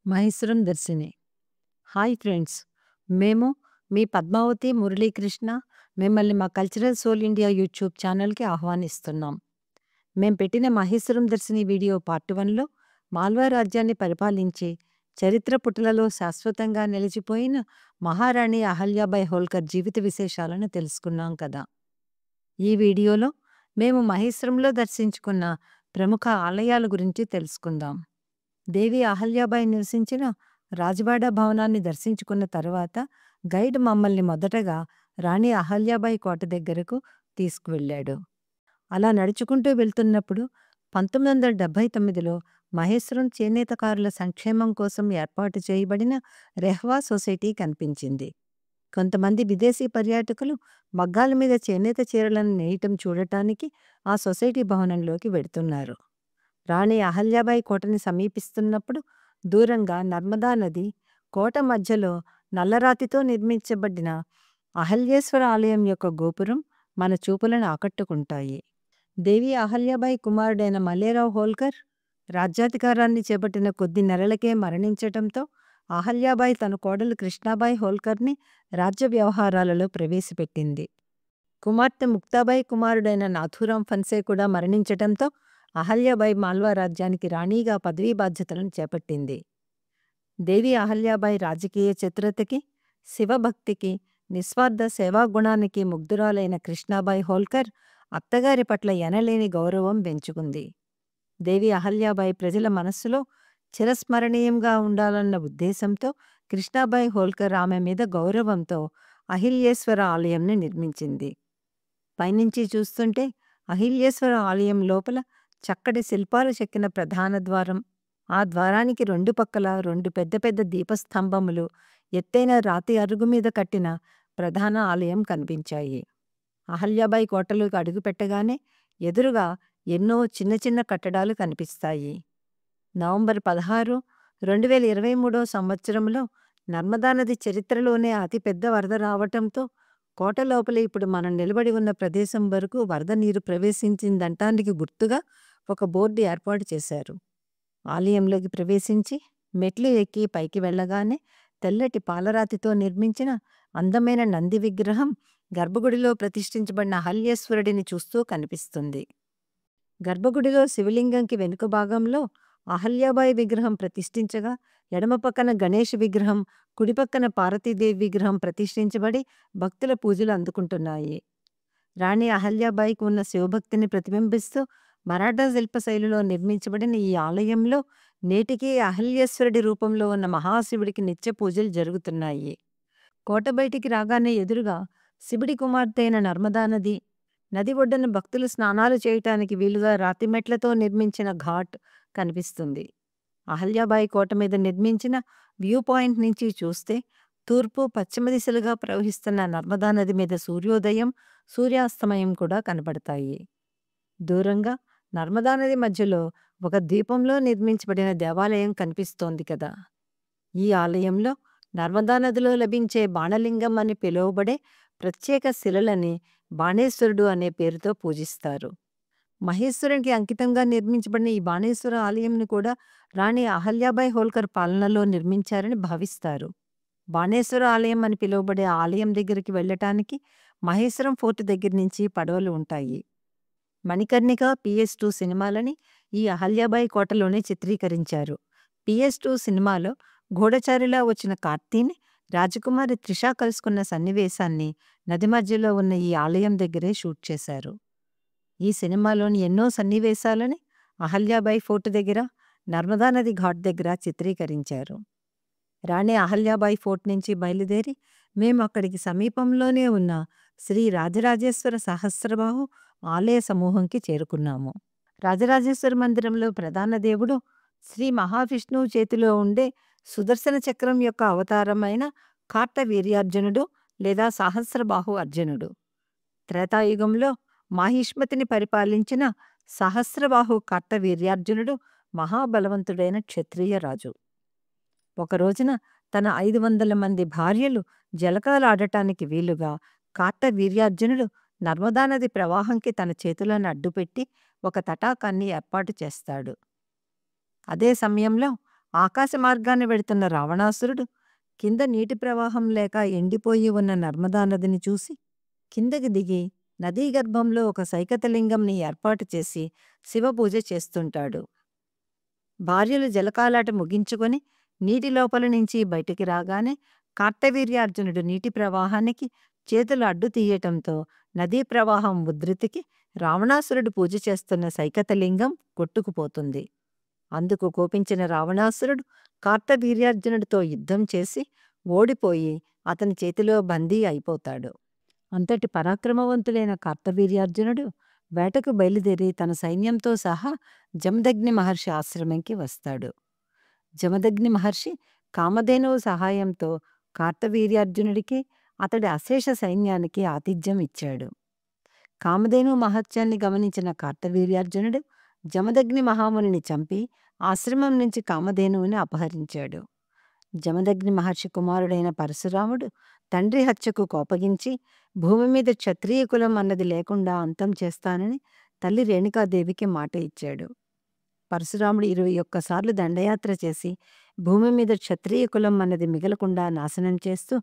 మహేశ్వరం దర్శిని. Hi friends! మేము మీ పద్మావతి మురళీకృష్ణ మిమ్మల్ని మా కల్చరల్ సోల్ ఇండియా యూట్యూబ్ ఛానల్‌కి ఆహ్వానిస్తున్నాం. మేం పెట్టిన మహేశ్వరం దర్శిని వీడియో పార్ట్ 1లో మాల్వా రాజ్యాన్ని పరిపాలించి చరిత్ర పుటలలో శాశ్వతంగా నిలిచిపోయిన మహారాణి అహల్యాబాయి హోల్కర్ జీవిత విశేషాలను తెలుసుకున్నాం కదా! ఈ వీడియోలో మేము మహేశ్వరంలో దర్శించుకున్న ప్రముఖ ఆలయాల గురించి తెలుసుకుందాం. దేవి అహల్యాబాయి నివసించిన రాజవాడ భవనాన్ని దర్శించుకున్న తరువాత గైడ్ మమ్మల్ని మొదటగా రాణి అహల్యాబాయి కోట దగ్గరకు తీసుకువెళ్ళాడు. అలా నడుచుకుంటూ వెళ్తున్నప్పుడు 1979లో మహేశ్వరం చేనేతకారుల సంక్షేమం కోసం ఏర్పాటు చేయబడిన రెహ్వా సొసైటీ కనిపించింది. కొంతమంది విదేశీ పర్యాటకులు మగ్గాల మీద చేనేత చీరలను నేయటం చూడటానికి ఆ సొసైటీ భవనంలోకి వెడుతున్నారు. రాణి అహల్యాబాయి కోటని సమీపిస్తున్నప్పుడు దూరంగా నర్మదా నది, కోట మధ్యలో నల్లరాతితో నిర్మించబడిన అహల్యేశ్వర ఆలయం యొక్క గోపురం మన చూపులను ఆకట్టుకుంటాయి. దేవి అహల్యాబాయి కుమారుడైన మల్లేరావు హోల్కర్ రాజ్యాధికారాన్ని చేపట్టిన కొద్ది నెలలకే మరణించటంతో అహల్యాబాయి తన కోడలు కృష్ణాబాయి హోల్కర్ని రాజ్య వ్యవహారాలలో ప్రవేశపెట్టింది. కుమార్తె ముక్తాబాయి కుమారుడైన నాథూరాం ఫన్సే కూడా మరణించటంతో అహల్యాబాయి మాల్వా రాజ్యానికి రాణిగా పదవీ బాధ్యతలను చేపట్టింది. దేవి అహల్యాబాయి రాజకీయ చతురతకి, శివభక్తికి, నిస్వార్థ సేవాగుణానికి ముగ్ధురాలైన కృష్ణాబాయి హోల్కర్ అత్తగారి పట్ల ఎనలేని గౌరవం పెంచుకుంది. దేవి అహల్యాబాయి ప్రజల మనస్సులో చిరస్మరణీయంగా ఉండాలన్న ఉద్దేశంతో కృష్ణాబాయి హోల్కర్ ఆమె మీద గౌరవంతో అహిల్యేశ్వర ఆలయంని నిర్మించింది. పైనుంచి చూస్తుంటే అహిల్యేశ్వర ఆలయం లోపల చక్కటి శిల్పాలు చెక్కిన ప్రధాన ద్వారం, ఆ ద్వారానికి రెండు పక్కల 2 పెద్ద పెద్ద దీపస్తంభములు, ఎత్తైన రాతి అరుగు మీద కట్టిన ప్రధాన ఆలయం కనిపించాయి. అహల్యాబాయి కోటలోకి అడుగుపెట్టగానే ఎదురుగా ఎన్నో చిన్న చిన్న కట్టడాలు కనిపిస్తాయి. నవంబర్ 16, 2023 సంవత్సరంలో నర్మదా నది చరిత్రలోనే అతిపెద్ద వరద రావటంతో కోట లోపల ఇప్పుడు మనం నిలబడి ఉన్న ప్రదేశం వరకు వరద నీరు ప్రవేశించిందనటానికి గుర్తుగా ఒక బోర్డు ఏర్పాటు చేశారు. ఆలయంలోకి ప్రవేశించి మెట్లు ఎక్కి పైకి వెళ్ళగానే తెల్లటి పాలరాతితో నిర్మించిన అందమైన నంది విగ్రహం గర్భగుడిలో ప్రతిష్ఠించబడిన అహల్యేశ్వరుడిని చూస్తూ కనిపిస్తుంది. గర్భగుడిలో శివలింగంకి వెనుక భాగంలో అహల్యాబాయి విగ్రహం ప్రతిష్ఠించగా ఎడమ పక్కన గణేష్ విగ్రహం, కుడిపక్కన పార్వతీదేవి విగ్రహం ప్రతిష్ఠించబడి భక్తుల పూజలు అందుకుంటున్నాయి. రాణి అహల్యాబాయికి ఉన్న శివభక్తిని ప్రతిబింబిస్తూ మరాఠా శిల్పశైలిలో నిర్మించబడిన ఈ ఆలయంలో నేటికీ అహల్యేశ్వరుడి రూపంలో ఉన్న మహాశివుడికి నిత్య పూజలు జరుగుతున్నాయి. కోట బయటికి రాగానే ఎదురుగా శివుడి కుమార్తె అయిన నర్మదా నది, నది ఒడ్డున భక్తులు స్నానాలు చేయటానికి వీలుగా రాతి మెట్లతో నిర్మించిన ఘాట్ కనిపిస్తుంది. అహల్యాబాయి కోట మీద నిర్మించిన వ్యూ పాయింట్ నుంచి చూస్తే తూర్పు, పశ్చిమ దిశలుగా ప్రవహిస్తున్న నర్మదా నది మీద సూర్యోదయం, సూర్యాస్తమయం కూడా కనబడతాయి. దూరంగా నర్మదా నది మధ్యలో ఒక ద్వీపంలో నిర్మించబడిన దేవాలయం కనిపిస్తోంది కదా! ఈ ఆలయంలో నర్మదా నదిలో లభించే బాణలింగం అని పిలువబడే ప్రత్యేక శిలలని బాణేశ్వరుడు అనే పేరుతో పూజిస్తారు. మహేశ్వరునికి అంకితంగా నిర్మించబడిన ఈ బాణేశ్వర ఆలయంను కూడా రాణి అహల్యాబాయి హోల్కర్ పాలనలో నిర్మించారని భావిస్తారు. బాణేశ్వర ఆలయం అని పిలువబడే ఆలయం దగ్గరికి వెళ్ళటానికి మహేశ్వరం ఫోర్ట్ దగ్గర నుంచి పడవలు ఉంటాయి. మణికర్ణిక, PS2 సినిమాలని ఈ అహల్యాబాయి కోటలోనే చిత్రీకరించారు. PS2 సినిమాలో గూఢచారిలా వచ్చిన కార్తీని రాజకుమారి త్రిష కలుసుకున్న సన్నివేశాన్ని నది మధ్యలో ఉన్న ఈ ఆలయం దగ్గరే షూట్ చేశారు. ఈ సినిమాలోని ఎన్నో సన్నివేశాలని అహల్యాబాయి ఫోర్ట్ దగ్గర, నర్మదా నది ఘాట్ దగ్గర చిత్రీకరించారు. రాణి అహల్యాబాయి ఫోర్ట్ నుంచి బయలుదేరి మేము అక్కడికి సమీపంలోనే ఉన్న శ్రీ రాజరాజేశ్వర సహస్రబాహు ఆలయ సమూహంకి చేరుకున్నాము. రాజరాజేశ్వర మందిరంలో ప్రధాన దేవుడు శ్రీ మహావిష్ణువు చేతిలో ఉండే సుదర్శన చక్రం యొక్క అవతారమైన కార్తవీర్యార్జునుడు లేదా సహస్రబాహు అర్జునుడు. త్రేతాయుగంలో మాహిష్మతిని పరిపాలించిన సహస్రబాహు కార్తవీర్యార్జునుడు మహాబలవంతుడైన క్షత్రియ రాజు. ఒక రోజున తన 500 మంది భార్యలు జలకాలాడటానికి వీలుగా కార్తవీర్యార్జునుడు నర్మదా నది ప్రవాహంకి తన చేతులను అడ్డుపెట్టి ఒక తటాకాన్ని ఏర్పాటు చేస్తాడు. అదే సమయంలో ఆకాశ మార్గాన వెడుతున్న రావణాసురుడు కింద నీటి ప్రవాహం లేక ఎండిపోయి ఉన్న నర్మదా నదిని చూసి కిందకి దిగి నదీ గర్భంలో ఒక సైకతలింగంని ఏర్పాటు చేసి శివపూజ చేస్తుంటాడు. భార్యలు జలకాలాట ముగించుకొని నీటి లోపల నుంచి బయటికి రాగానే కార్తవీర్యార్జునుడు నీటి ప్రవాహానికి చేతులు అడ్డు తీయటంతో నదీ ప్రవాహం ఉధృతికి రావణాసురుడు పూజ చేస్తున్న సైకతలింగం కొట్టుకుపోతుంది. అందుకు కోపించిన రావణాసురుడు కార్తవీర్యార్జునుడితో యుద్ధం చేసి ఓడిపోయి అతని చేతిలో బందీ అయిపోతాడు. అంతటి పరాక్రమవంతుడైన కార్తవీర్యార్జునుడు వేటకు బయలుదేరి తన సైన్యంతో సహా జమదగ్ని మహర్షి ఆశ్రమంకి వస్తాడు. జమదగ్ని మహర్షి కామధేనువు సహాయంతో కార్తవీర్యార్జునుడికి అతడి అశేష సైన్యానికి ఆతిథ్యం ఇచ్చాడు. కామధేనువు మహత్యాన్ని గమనించిన కార్తవీర్యార్జునుడు జమదగ్ని మహామునిని చంపి ఆశ్రమం నుంచి కామధేనువుని అపహరించాడు. జమదగ్ని మహర్షి కుమారుడైన పరశురాముడు తండ్రి హత్యకు కోపగించి భూమి మీద క్షత్రియ కులం అన్నది లేకుండా అంతం చేస్తానని తల్లి రేణుకాదేవికి మాట ఇచ్చాడు. పరశురాముడు 21 సార్లు దండయాత్ర చేసి భూమి మీద క్షత్రియ కులం అన్నది మిగలకుండా నాశనం చేస్తూ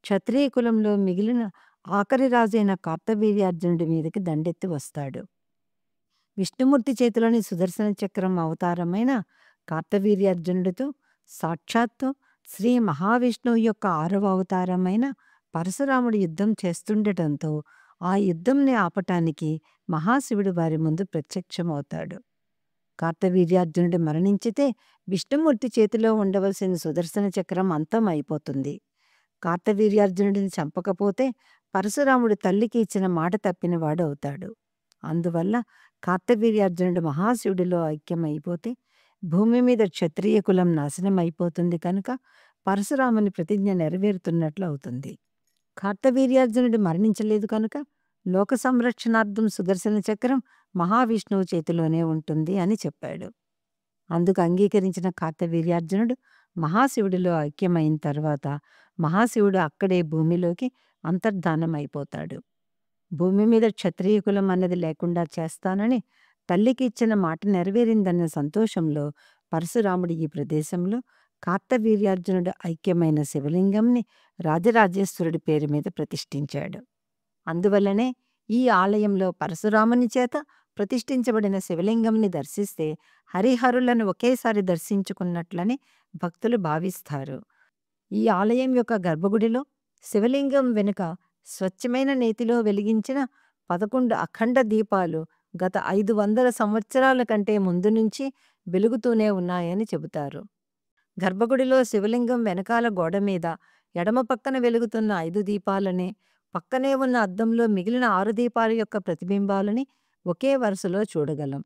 క్షత్రియ కులంలో మిగిలిన ఆఖరి రాజైన కార్తవీర్యార్జునుడి మీదకి దండెత్తి వస్తాడు. విష్ణుమూర్తి చేతిలోని సుదర్శన చక్రం అవతారమైన కార్తవీర్యార్జునుడితో సాక్షాత్తు శ్రీ మహావిష్ణువు యొక్క 6వ అవతారమైన పరశురాముడు యుద్ధం చేస్తుండటంతో ఆ యుద్ధంని ఆపటానికి మహాశివుడు వారి ముందు ప్రత్యక్షమవుతాడు. కార్తవీర్యార్జునుడు మరణించితే విష్ణుమూర్తి చేతిలో ఉండవలసిన సుదర్శన చక్రం అంతం అయిపోతుంది. కార్తవీర్యార్జునుడిని చంపకపోతే పరశురాముడు తల్లికి ఇచ్చిన మాట తప్పినవాడు అవుతాడు. అందువల్ల కార్తవీర్యార్జునుడు మహాశివుడిలో ఐక్యమైపోతే భూమి మీద క్షత్రియ కులం నాశనం అయిపోతుంది కనుక పరశురాముని ప్రతిజ్ఞ నెరవేరుతున్నట్లు అవుతుంది. కార్తవీర్యార్జునుడు మరణించలేదు కనుక లోక సంరక్షణార్థం సుదర్శన చక్రం మహావిష్ణువు చేతిలోనే ఉంటుంది అని చెప్పాడు. అందుకు అంగీకరించిన కార్తవీర్యార్జునుడు మహాశివుడిలో ఐక్యమైన తర్వాత మహాశివుడు అక్కడే భూమిలోకి అంతర్ధానం అయిపోతాడు. భూమి మీద క్షత్రియ కులం అన్నది లేకుండా చేస్తానని తల్లికి ఇచ్చిన మాట నెరవేరిందన్న సంతోషంలో పరశురాముడు ఈ ప్రదేశంలో కార్తవీర్యార్జునుడు ఐక్యమైన శివలింగంని రాజరాజేశ్వరుడి పేరు మీద ప్రతిష్ఠించాడు. అందువల్లనే ఈ ఆలయంలో పరశురాముని చేత ప్రతిష్ఠించబడిన శివలింగంని దర్శిస్తే హరిహరులను ఒకేసారి దర్శించుకున్నట్లని భక్తులు భావిస్తారు. ఈ ఆలయం యొక్క గర్భగుడిలో శివలింగం వెనుక స్వచ్ఛమైన నేతిలో వెలిగించిన 11 అఖండ దీపాలు గత 500 సంవత్సరాల కంటే ముందు నుంచి వెలుగుతూనే ఉన్నాయని చెబుతారు. గర్భగుడిలో శివలింగం వెనకాల గోడ మీద ఎడమ పక్కన వెలుగుతున్న 5 దీపాలని, పక్కనే ఉన్న అద్దంలో మిగిలిన 6 దీపాల యొక్క ప్రతిబింబాలని ఒకే వరుసలో చూడగలం.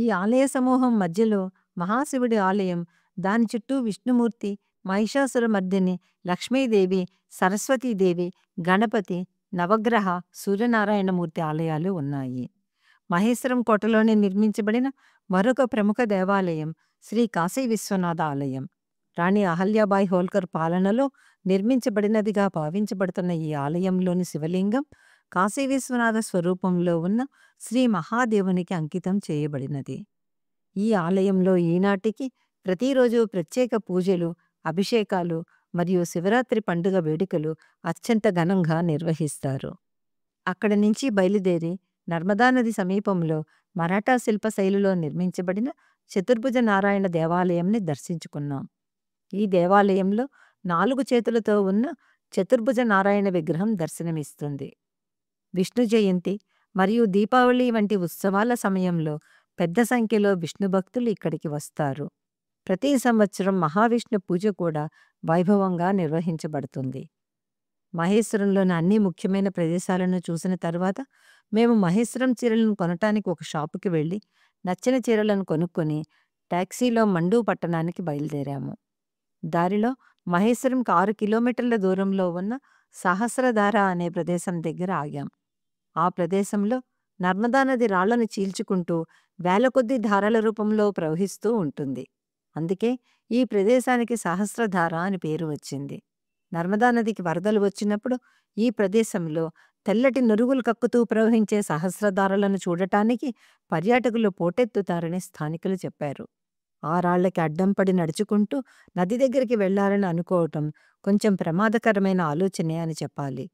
ఈ ఆలయ సమూహం మధ్యలో మహాశివుడి ఆలయం, దాని చుట్టూ విష్ణుమూర్తి, మహిషాసురమర్దిని, లక్ష్మీదేవి, సరస్వతీదేవి, గణపతి, నవగ్రహ, సూర్యనారాయణమూర్తి ఆలయాలు ఉన్నాయి. మహేశ్వరం కోటలోనే నిర్మించబడిన మరొక ప్రముఖ దేవాలయం శ్రీ కాశీ విశ్వనాథ ఆలయం. రాణి అహల్యాబాయి హోల్కర్ పాలనలో నిర్మించబడినదిగా భావించబడుతున్న ఈ ఆలయంలోని శివలింగం కాశీ విశ్వనాథ స్వరూపంలో ఉన్న శ్రీ మహాదేవునికి అంకితం చేయబడినది. ఈ ఆలయంలో ఈనాటికి ప్రతిరోజు ప్రత్యేక పూజలు, అభిషేకాలు మరియు శివరాత్రి పండుగ వేడుకలు అత్యంత ఘనంగా నిర్వహిస్తారు. అక్కడి నుంచి బయలుదేరి నర్మదా నది సమీపంలో మరాఠా శిల్పశైలిలో నిర్మించబడిన చతుర్భుజ నారాయణ దేవాలయంని దర్శించుకున్నాం. ఈ దేవాలయంలో 4 చేతులతో ఉన్న చతుర్భుజ నారాయణ విగ్రహం దర్శనమిస్తుంది. విష్ణు జయంతి మరియు దీపావళి వంటి ఉత్సవాల సమయంలో పెద్ద సంఖ్యలో విష్ణు భక్తులు ఇక్కడికి వస్తారు. ప్రతి సంవత్సరం మహావిష్ణు పూజ కూడా వైభవంగా నిర్వహించబడుతుంది. మహేశ్వరంలోని అన్ని ముఖ్యమైన ప్రదేశాలను చూసిన తర్వాత మేము మహేశ్వరం చీరలను కొనటానికి ఒక షాపుకి వెళ్ళి నచ్చిన చీరలను కొనుక్కొని టాక్సీలో మండూ పట్టణానికి బయలుదేరాము. దారిలో మహేశ్వరంకి 6 కిలోమీటర్ల దూరంలో ఉన్న సహస్రధార అనే ప్రదేశం దగ్గర ఆగాం. ఆ ప్రదేశంలో నర్మదా నది రాళ్లను చీల్చుకుంటూ వేల కొద్దీ ధారల రూపంలో ప్రవహిస్తూ ఉంటుంది. అందుకే ఈ ప్రదేశానికి సహస్రధార అని పేరు వచ్చింది. నర్మదా నదికి వరదలు వచ్చినప్పుడు ఈ ప్రదేశంలో తెల్లటి నురుగులు కక్కుతూ ప్రవహించే సహస్రధారలను చూడటానికి పర్యాటకులు పోటెత్తుతారని స్థానికులు చెప్పారు. ఆ రాళ్ళకి అడ్డం పడి నడుచుకుంటూ నది దగ్గరికి వెళ్ళాలని అనుకోవటం కొంచెం ప్రమాదకరమైన ఆలోచనే అని చెప్పాలి.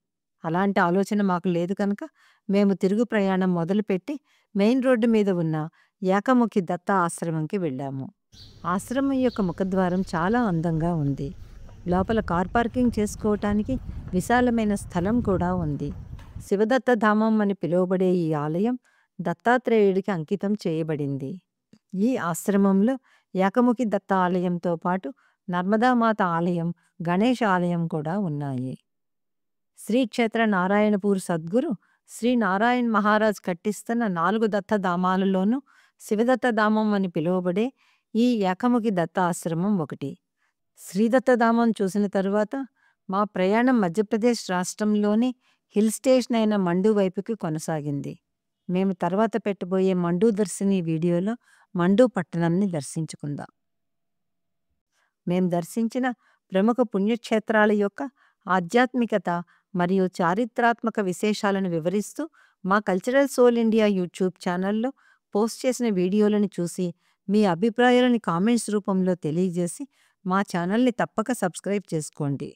అలాంటి ఆలోచన మాకు లేదు కనుక మేము తిరుగు ప్రయాణం మొదలుపెట్టి మెయిన్ రోడ్డు మీద ఉన్న ఏకముఖి దత్త ఆశ్రమంకి వెళ్ళాము. ఆశ్రమం యొక్క ముఖద్వారం చాలా అందంగా ఉంది. లోపల కార్ పార్కింగ్ చేసుకోవటానికి విశాలమైన స్థలం కూడా ఉంది. శివదత్త ధామం అని పిలువబడే ఈ ఆలయం దత్తాత్రేయుడికి అంకితం చేయబడింది. ఈ ఆశ్రమంలో ఏకముఖి దత్త ఆలయంతో పాటు నర్మదామాత ఆలయం, గణేష్ ఆలయం కూడా ఉన్నాయి. శ్రీ క్షేత్ర నారాయణపూర్ సద్గురు శ్రీ నారాయణ్ మహారాజ్ కట్టిస్తున్న 4 దత్త ధామాలలోనూ శివదత్త ధామం అని పిలువబడే ఈ ఏకముఖి దత్త ఆశ్రమం ఒకటి. శ్రీదత్త ధామం చూసిన తరువాత మా ప్రయాణం మధ్యప్రదేశ్ రాష్ట్రంలోని హిల్ స్టేషన్ అయిన మండు వైపుకి కొనసాగింది. మేము తర్వాత పెట్టబోయే మండు దర్శిని వీడియోలో మండు పట్టణంని దర్శించుకుందాం. మేము దర్శించిన ప్రముఖ పుణ్యక్షేత్రాల యొక్క ఆధ్యాత్మికత మరియు చారిత్రాత్మక విశేషాలను వివరిస్తూ మా కల్చరల్ సోల్ ఇండియా యూట్యూబ్ ఛానల్లో పోస్ట్ చేసిన వీడియోలను చూసి మీ అభిప్రాయాలను కామెంట్స్ రూపంలో తెలియజేసి మా ఛానల్ని తప్పక సబ్స్క్రైబ్ చేసుకోండి.